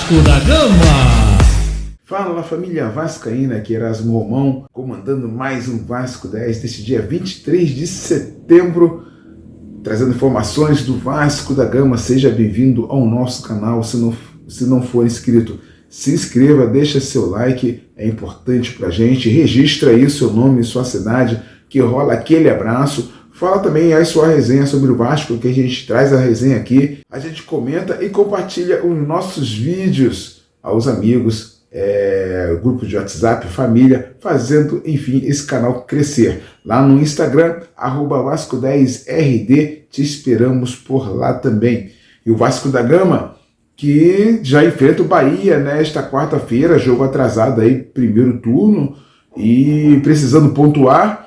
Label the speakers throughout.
Speaker 1: Vasco da Gama.
Speaker 2: Fala família vascaína, aqui Erasmo Romão, comandando mais um Vasco 10 deste dia 23 de setembro, trazendo informações do Vasco da Gama. Seja bem-vindo ao nosso canal. Se não for inscrito, se inscreva, deixa seu like, é importante pra gente. Registra aí seu nome e sua cidade, que rola aquele abraço. Fala também aí sua resenha sobre o Vasco, que a gente traz a resenha aqui. A gente comenta e compartilha os nossos vídeos aos amigos, grupo de WhatsApp, família, fazendo, enfim, esse canal crescer. Lá no Instagram, @Vasco10RD, te esperamos por lá também. E o Vasco da Gama, que já enfrenta o Bahia nesta quarta-feira, jogo atrasado aí, primeiro turno, e precisando pontuar,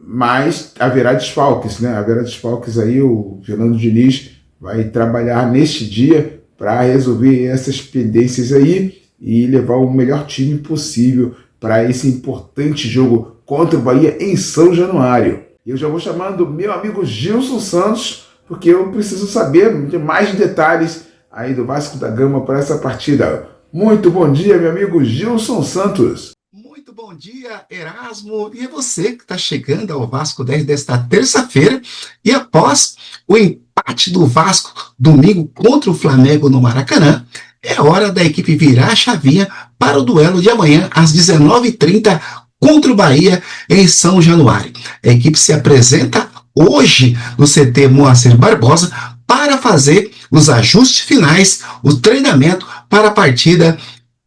Speaker 2: mas haverá desfalques, né? Haverá desfalques aí, o Fernando Diniz vai trabalhar neste dia para resolver essas pendências aí e levar o melhor time possível para esse importante jogo contra o Bahia em São Januário. Eu já vou chamando meu amigo Gilson Santos, porque eu preciso saber de mais detalhes aí do Vasco da Gama para essa partida. Muito bom dia, meu amigo Gilson Santos.
Speaker 3: Muito bom dia, Erasmo, e é você que está chegando ao Vasco 10 desta terça-feira, e após o empate do Vasco domingo contra o Flamengo no Maracanã, é hora da equipe virar a chavinha para o duelo de amanhã às 19h30 contra o Bahia em São Januário. A equipe se apresenta hoje no CT Moacir Barbosa para fazer os ajustes finais, o treinamento para a partida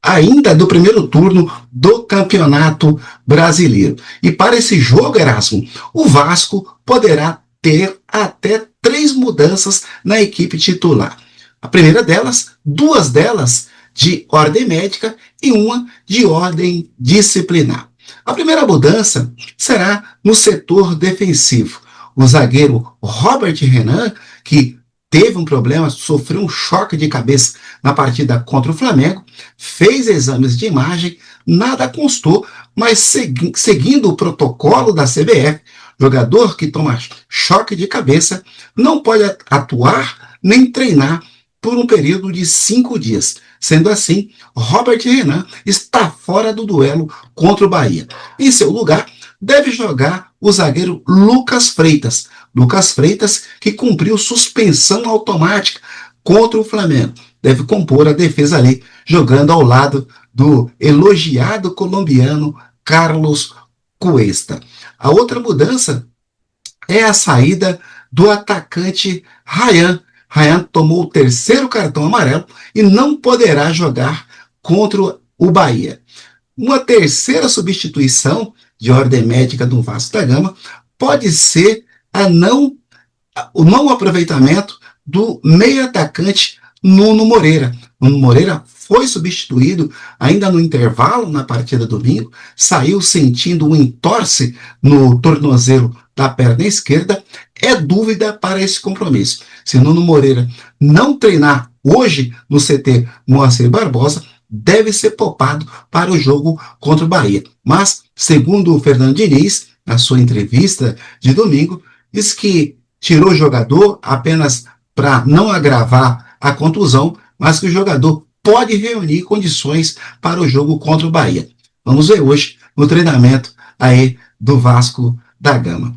Speaker 3: ainda do primeiro turno do Campeonato Brasileiro. E para esse jogo, Erasmo, o Vasco poderá ter até 3 mudanças na equipe titular. A primeira delas, 2 delas de ordem médica e uma de ordem disciplinar. A primeira mudança será no setor defensivo. O zagueiro Robert Renan, que teve um problema, sofreu um choque de cabeça na partida contra o Flamengo, fez exames de imagem, nada constou, mas seguindo o protocolo da CBF, jogador que toma choque de cabeça não pode atuar nem treinar por um período de 5 dias. Sendo assim, Robert Renan está fora do duelo contra o Bahia. Em seu lugar, deve jogar o zagueiro Lucas Freitas. Lucas Freitas, que cumpriu suspensão automática contra o Flamengo. Deve compor a defesa ali, jogando ao lado do elogiado colombiano Carlos Cuesta. A outra mudança é a saída do atacante Ryan. Ryan tomou o 3º cartão amarelo e não poderá jogar contra o Bahia. Uma terceira substituição de ordem médica do Vasco da Gama pode ser o não aproveitamento do meio atacante Nuno Moreira. Nuno Moreira foi substituído ainda no intervalo na partida domingo, saiu sentindo um entorse no tornozelo da perna esquerda, é dúvida para esse compromisso. Se Nuno Moreira não treinar hoje no CT Moacir Barbosa, deve ser poupado para o jogo contra o Bahia. Mas, segundo o Fernando Diniz, na sua entrevista de domingo, diz que tirou o jogador apenas para não agravar a contusão, mas que o jogador pode reunir condições para o jogo contra o Bahia. Vamos ver hoje no treinamento aí do Vasco da Gama.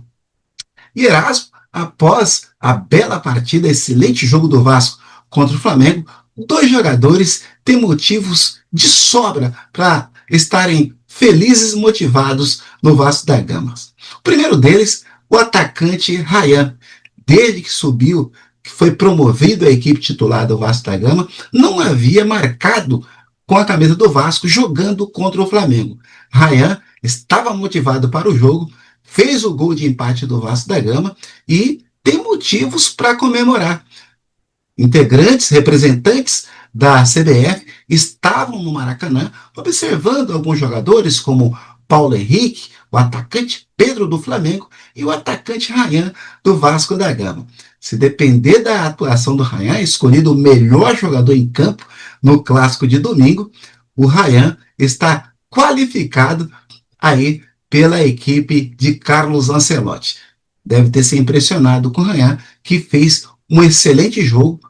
Speaker 3: E Erasmo, após a bela partida, excelente jogo do Vasco contra o Flamengo, 2 jogadores têm motivos de sobra para estarem felizes e motivados no Vasco da Gama. O primeiro deles, o atacante Ryan. Desde que subiu, que foi promovido à equipe titular do Vasco da Gama, não havia marcado com a camisa do Vasco jogando contra o Flamengo. Ryan estava motivado para o jogo, fez o gol de empate do Vasco da Gama e tem motivos para comemorar. Integrantes, representantes da CBF estavam no Maracanã observando alguns jogadores como Paulo Henrique, o atacante Pedro do Flamengo e o atacante Ryan do Vasco da Gama. Se depender da atuação do Ryan, escolhido o melhor jogador em campo no clássico de domingo, o Ryan está qualificado aí pela equipe de Carlos Ancelotti. Deve ter se impressionado com o Ryan, que fez um excelente jogo,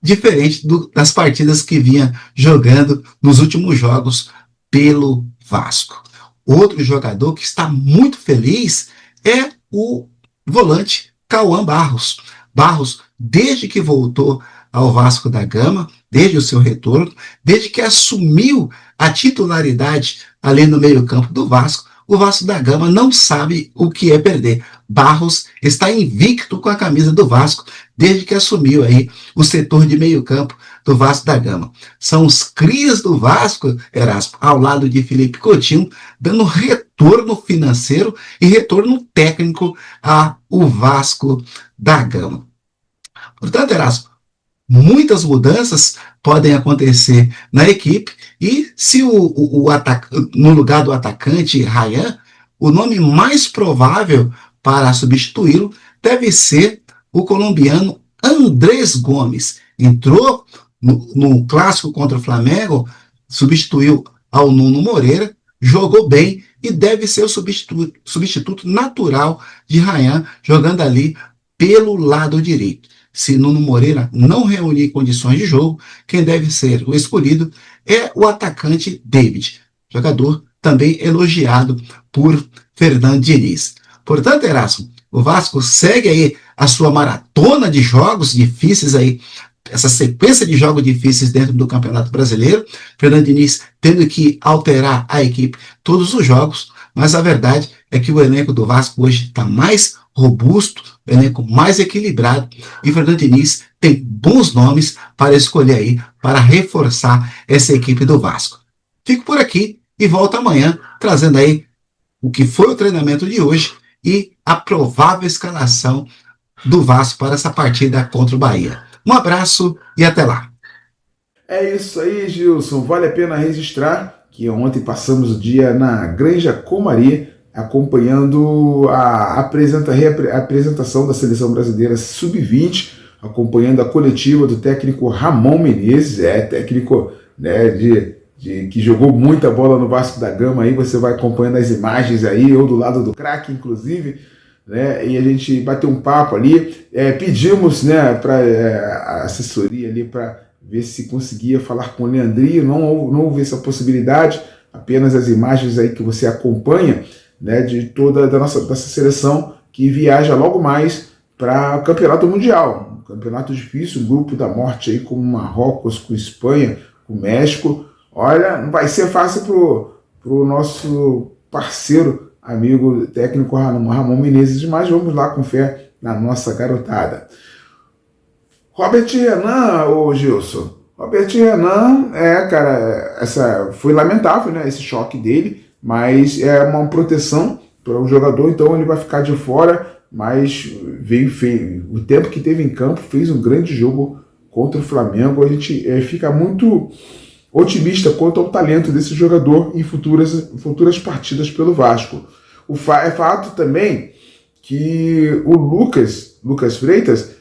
Speaker 3: diferente das partidas que vinha jogando nos últimos jogos pelo Vasco. Outro jogador que está muito feliz é o volante Cauã Barros. Barros, desde que voltou ao Vasco da Gama, desde o seu retorno, desde que assumiu a titularidade ali no meio-campo do Vasco, o Vasco da Gama não sabe o que é perder. Barros está invicto com a camisa do Vasco desde que assumiu aí o setor de meio-campo do Vasco da Gama. São os crias do Vasco, Erasmo, ao lado de Felipe Coutinho, dando retorno financeiro e retorno técnico ao Vasco da Gama. Portanto, Erasmo, muitas mudanças podem acontecer na equipe e se no lugar do atacante Ryan, o nome mais provável para substituí-lo deve ser o colombiano Andrés Gomes. Entrou no clássico contra o Flamengo, substituiu ao Nuno Moreira, jogou bem e deve ser o substituto natural de Ryan, jogando ali pelo lado direito. Se Nuno Moreira não reunir condições de jogo, quem deve ser o escolhido é o atacante David, jogador também elogiado por Fernando Diniz. Portanto, Erasmo, o Vasco segue aí a sua maratona de jogos difíceis aí, essa sequência de jogos difíceis dentro do Campeonato Brasileiro. Fernando Diniz tendo que alterar a equipe todos os jogos, mas a verdade é que o elenco do Vasco hoje está mais robusto, o elenco mais equilibrado, e Fernando Diniz tem bons nomes para escolher aí, para reforçar essa equipe do Vasco. Fico por aqui e volto amanhã, trazendo aí o que foi o treinamento de hoje e a provável escalação do Vasco para essa partida contra o Bahia. Um abraço e até lá.
Speaker 2: É isso aí, Gilson. Vale a pena registrar que ontem passamos o dia na Granja Comari, acompanhando a apresentação da Seleção Brasileira Sub-20, acompanhando a coletiva do técnico Ramon Menezes, técnico, né, que jogou muita bola no Vasco da Gama. Aí você vai acompanhando as imagens aí, ou do lado do craque, inclusive, né, e a gente bateu um papo ali, pedimos, né, para a assessoria ali para ver se conseguia falar com o Leandrinho. Não houve essa possibilidade, apenas as imagens aí que você acompanha, né, de toda dessa seleção que viaja logo mais para o Campeonato Mundial, um campeonato difícil, um grupo da morte aí com Marrocos, com Espanha, com México. Olha, não vai ser fácil pro nosso parceiro, amigo técnico Ramon Menezes, mas vamos lá com fé na nossa garotada. Robert Renan, Gilson. Robert Renan, cara, foi lamentável, né, esse choque dele, mas é uma proteção para o jogador, então ele vai ficar de fora, mas o tempo que teve em campo, fez um grande jogo contra o Flamengo. A gente fica muito otimista quanto ao talento desse jogador em futuras partidas pelo Vasco. É fato também que o Lucas Freitas,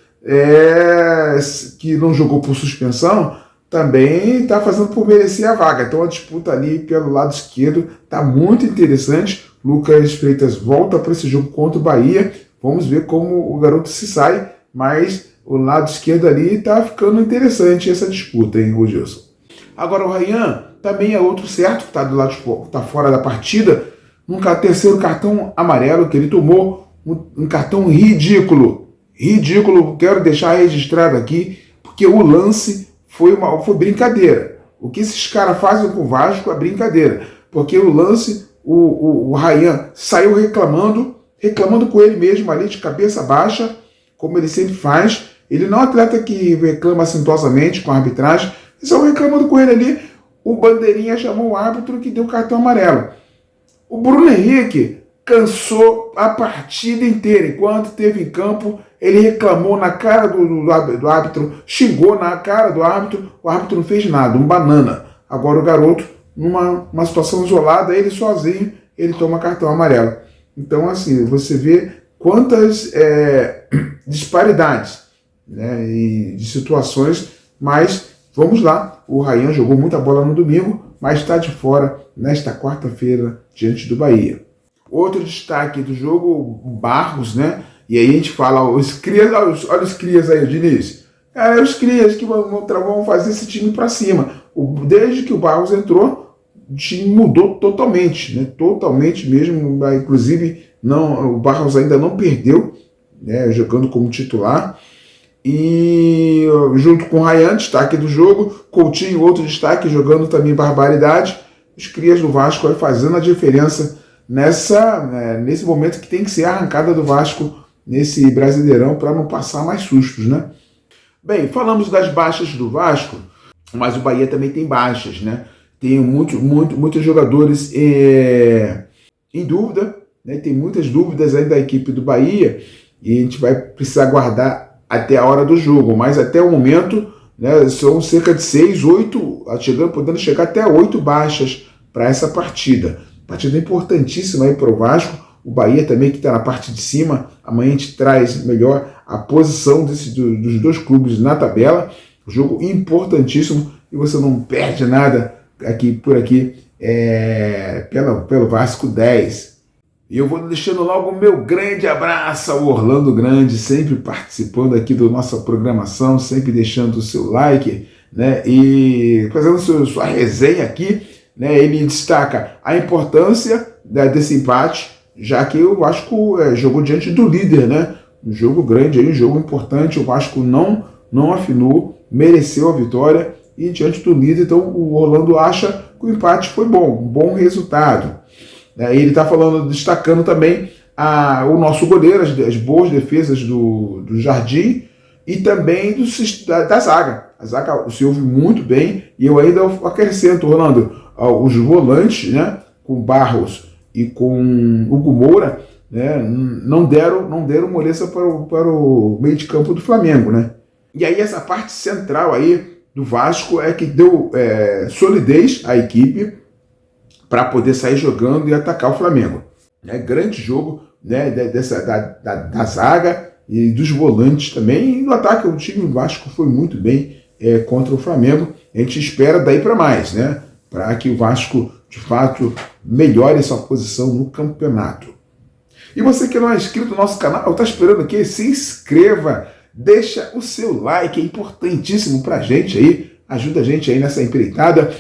Speaker 2: que não jogou por suspensão, também está fazendo por merecer a vaga. Então a disputa ali pelo lado esquerdo está muito interessante. Lucas Freitas volta para esse jogo contra o Bahia. Vamos ver como o garoto se sai, mas o lado esquerdo ali está ficando interessante essa disputa, hein, Gilson? Agora o Ryan também é outro certo, que está do lado tá fora da partida, num terceiro cartão amarelo que ele tomou, um cartão ridículo, quero deixar registrado aqui, porque o lance foi brincadeira. O que esses caras fazem com o Vasco é brincadeira, porque o lance, o Ryan saiu reclamando com ele mesmo ali de cabeça baixa, como ele sempre faz. Ele não é um atleta que reclama assintosamente com a arbitragem, só reclamando com ele ali. O bandeirinha chamou o árbitro que deu cartão amarelo. O Bruno Henrique cansou a partida inteira. Enquanto esteve em campo, ele reclamou na cara do árbitro, xingou na cara do árbitro, o árbitro não fez nada, um banana. Agora o garoto, numa situação isolada, ele sozinho, ele toma cartão amarelo. Então, assim, você vê quantas disparidades, né, e de situações, mas vamos lá. O Ryan jogou muita bola no domingo, mas está de fora nesta quarta-feira diante do Bahia. Outro destaque do jogo, o Barros, né? E aí a gente fala, olha os crias aí, Diniz. Cara, os crias que vão fazer esse time para cima. Desde que o Barros entrou, o time mudou totalmente, né? Totalmente mesmo. Inclusive, o Barros ainda não perdeu, né? Jogando como titular. E junto com o Ryan, destaque do jogo, Coutinho, outro destaque, jogando também barbaridade. Os crias do Vasco aí fazendo a diferença nesse momento que tem que ser a arrancada do Vasco nesse Brasileirão para não passar mais sustos, né? Bem, falamos das baixas do Vasco, mas o Bahia também tem baixas, né? Tem muitos jogadores em dúvida, né? Tem muitas dúvidas aí da equipe do Bahia e a gente vai precisar aguardar até a hora do jogo, mas até o momento, né, são cerca de 6, 8, podendo chegar até 8 baixas para essa partida. Partida importantíssima aí para o Vasco. O Bahia também, que está na parte de cima. Amanhã a gente traz melhor a posição dos dois clubes na tabela. Jogo importantíssimo e você não perde nada por aqui pelo Vasco 10. E eu vou deixando logo o meu grande abraço ao Orlando Grande, sempre participando aqui da nossa programação, sempre deixando o seu like, né, e fazendo sua resenha aqui, né. Ele destaca a importância desse empate, já que o Vasco jogou diante do líder, né, um jogo grande, um jogo importante. O Vasco não afinou, mereceu a vitória e diante do líder, então o Orlando acha que o empate foi bom, um bom resultado. Ele está destacando também o nosso goleiro, as boas defesas do Jardim e também da zaga. A zaga se ouve muito bem e eu ainda acrescento, Rolando, os volantes, né, com Barros e com Hugo Moura, né, não deram moleza para o meio de campo do Flamengo, né? E aí essa parte central aí do Vasco é que deu solidez à equipe para poder sair jogando e atacar o Flamengo. Grande jogo, né, da zaga e dos volantes também. E no ataque, o time do Vasco foi muito bem contra o Flamengo. A gente espera daí para mais, né, para que o Vasco, de fato, melhore sua posição no campeonato. E você que não é inscrito no nosso canal, está esperando o quê? Se inscreva, deixa o seu like, é importantíssimo para a gente aí, ajuda a gente aí nessa empreitada.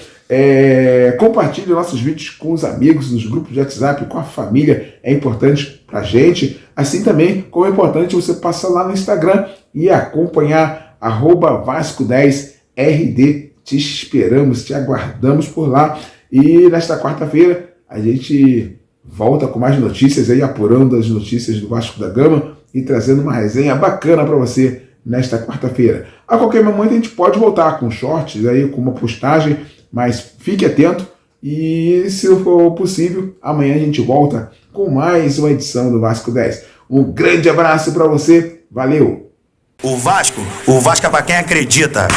Speaker 2: Compartilhe nossos vídeos com os amigos, nos grupos de WhatsApp, com a família, é importante pra gente. Assim também como é importante você passar lá no Instagram e acompanhar @Vasco10RD. Te esperamos, te aguardamos por lá. E nesta quarta-feira a gente volta com mais notícias aí, apurando as notícias do Vasco da Gama e trazendo uma resenha bacana para você nesta quarta-feira. A qualquer momento a gente pode voltar com shorts aí, com uma postagem, mas fique atento e, se for possível, amanhã a gente volta com mais uma edição do Vasco 10. Um grande abraço para você, valeu!
Speaker 1: O Vasco é para quem acredita.